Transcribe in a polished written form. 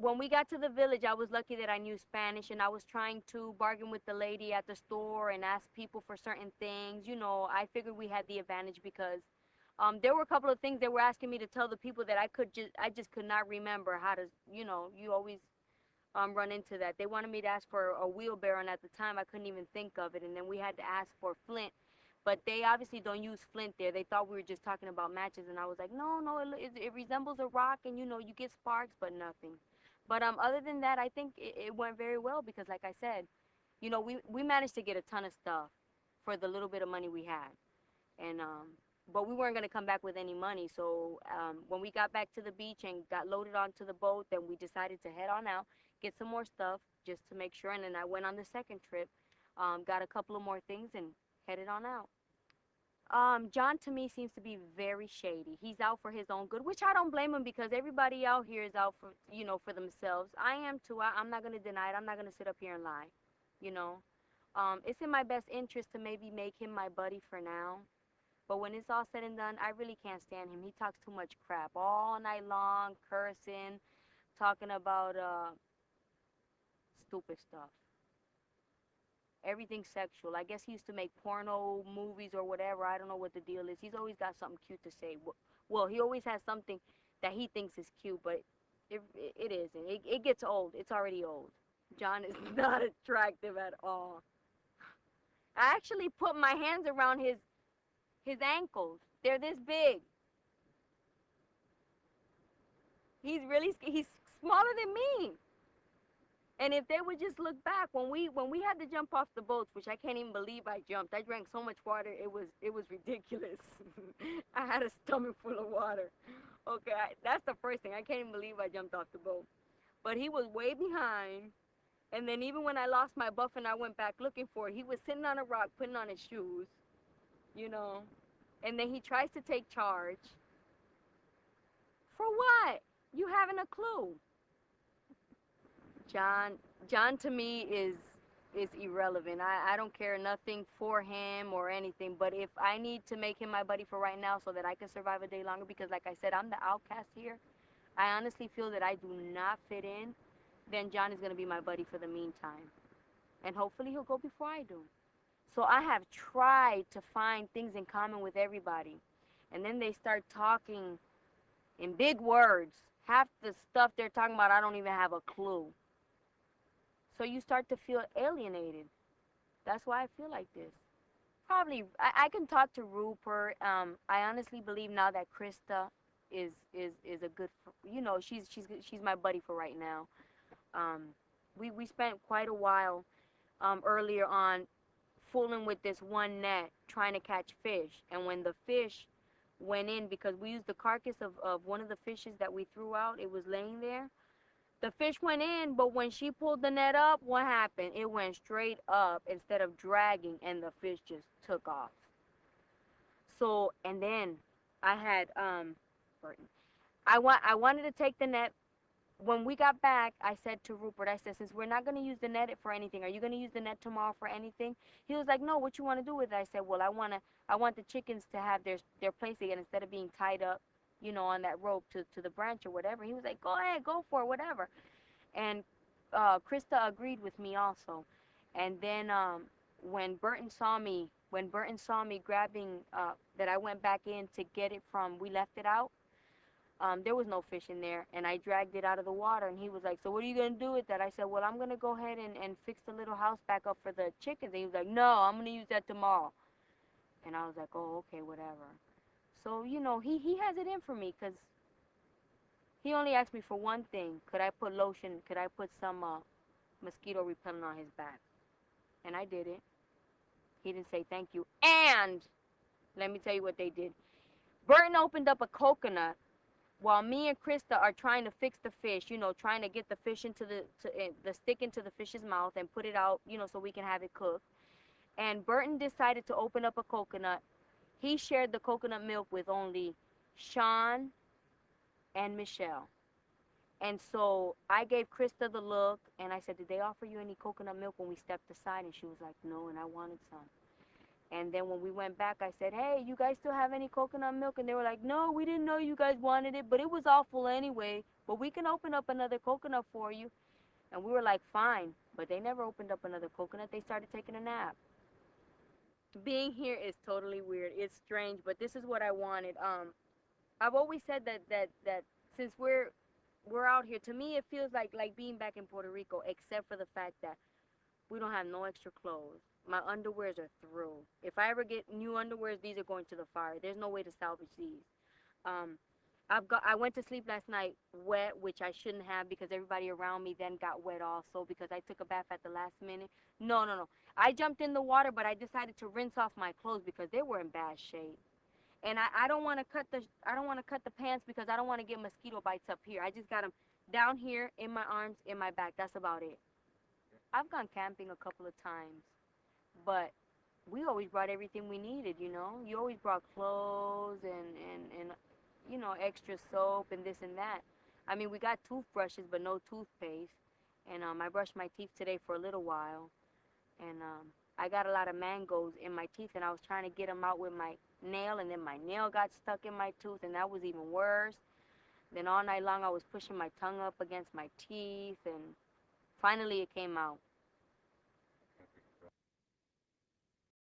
when we got to the village, I was lucky that I knew Spanish, and I was trying to bargain with the lady at the store and ask people for certain things. You know, I figured we had the advantage because there were a couple of things they were asking me to tell the people that I just could not remember how to. You know, you always run into that. They wanted me to ask for a wheelbarrow, and at the time I couldn't even think of it. And then we had to ask for flint, but they obviously don't use flint there. They thought we were just talking about matches, and I was like, no, no, it resembles a rock, and you know, you get sparks, but nothing. But other than that, I think it went very well because, like I said, you know, we managed to get a ton of stuff for the little bit of money we had, and but we weren't gonna come back with any money. So when we got back to the beach and got loaded onto the boat, then we decided to head on out, get some more stuff just to make sure. And then I went on the second trip, got a couple of more things, and headed on out. John to me seems to be very shady. He's out for his own good, which I don't blame him because everybody out here is out for, you know, for themselves. I am too. I'm not going to deny it. I'm not going to sit up here and lie, you know. It's in my best interest to maybe make him my buddy for now. But when it's all said and done, I really can't stand him. He talks too much crap all night long, cursing, talking about stupid stuff. Everything sexual. I guess he used to make porno movies or whatever. I don't know what the deal is. He's always got something cute to say. Well, he always has something that he thinks is cute, but it isn't. It gets old. It's already old. John is not attractive at all. I actually put my hands around his ankles. They're this big. He's smaller than me. And if they would just look back when we had to jump off the boats, which I can't even believe I jumped. I drank so much water, it was ridiculous. I had a stomach full of water. Okay, that's the first thing. I can't even believe I jumped off the boat. But he was way behind. And then even when I lost my buff and I went back looking for it, he was sitting on a rock putting on his shoes, you know. And then he tries to take charge. For what? You haven't a clue. John John to me is irrelevant. I don't care nothing for him or anything, but if I need to make him my buddy for right now so that I can survive a day longer, because like I said, I'm the outcast here. I honestly feel that I do not fit in, then John is going to be my buddy for the meantime. And hopefully he'll go before I do. So I have tried to find things in common with everybody. And then they start talking in big words. Half the stuff they're talking about, I don't even have a clue. So you start to feel alienated. That's why I feel like this. Probably, I can talk to Rupert. I honestly believe now that Krista is a good, you know, she's my buddy for right now. We spent quite a while earlier on fooling with this one net trying to catch fish, and when the fish went in, because we used the carcass of one of the fishes that we threw out, it was laying there. The fish went in, but when she pulled the net up, what happened? It went straight up instead of dragging, and the fish just took off. So, and then I had I wanted to take the net. When we got back, I said to Rupert, I said, since we're not going to use the net for anything, are you going to use the net tomorrow for anything? He was like, no, what you want to do with it? I said, well, I want the chickens to have their place again instead of being tied up, you know, on that rope to the branch or whatever. He was like, go ahead, go for it, whatever. And Krista agreed with me also. And then when Burton saw me grabbing, that I went back in to get it from, we left it out. There was no fish in there, and I dragged it out of the water, and he was like, so what are you going to do with that? I said, well, I'm going to go ahead and fix the little house back up for the chickens. And he was like, no, I'm going to use that tomorrow. And I was like, oh, okay, whatever. So, you know, he has it in for me, because he only asked me for one thing. Could I put lotion, could I put some mosquito repellent on his back? And I did it. He didn't say thank you. And let me tell you what they did. Burton opened up a coconut while me and Krista are trying to fix the fish, you know, trying to get the fish into the stick into the fish's mouth and put it out, you know, so we can have it cooked. And Burton decided to open up a coconut. He shared the coconut milk with only Sean and Michelle. And so I gave Krista the look, and I said, did they offer you any coconut milk when we stepped aside? And she was like, no, and I wanted some. And then when we went back, I said, hey, you guys still have any coconut milk? And they were like, no, we didn't know you guys wanted it, but it was awful anyway. But we can open up another coconut for you. And we were like, fine. But they never opened up another coconut. They started taking a nap. Being here is totally weird. It's strange, but this is what I wanted. I've always said that since we're out here, to me it feels like being back in Puerto Rico, except for the fact that we don't have no extra clothes. My underwears are through. If I ever get new underwears, these are going to the fire. There's no way to salvage these. Um, I went to sleep last night wet, which I shouldn't have because everybody around me then got wet also because I took a bath at the last minute. No, no, no. I jumped in the water, but I decided to rinse off my clothes because they were in bad shape. And I don't want to cut the pants because I don't want to get mosquito bites up here. I just got them down here in my arms, in my back. That's about it. I've gone camping a couple of times, but we always brought everything we needed, you know. You always brought clothes and you know, extra soap and this and that. I mean, we got toothbrushes but no toothpaste. And I brushed my teeth today for a little while. And I got a lot of mangoes in my teeth and I was trying to get them out with my nail and then my nail got stuck in my tooth and that was even worse. Then all night long I was pushing my tongue up against my teeth and finally it came out.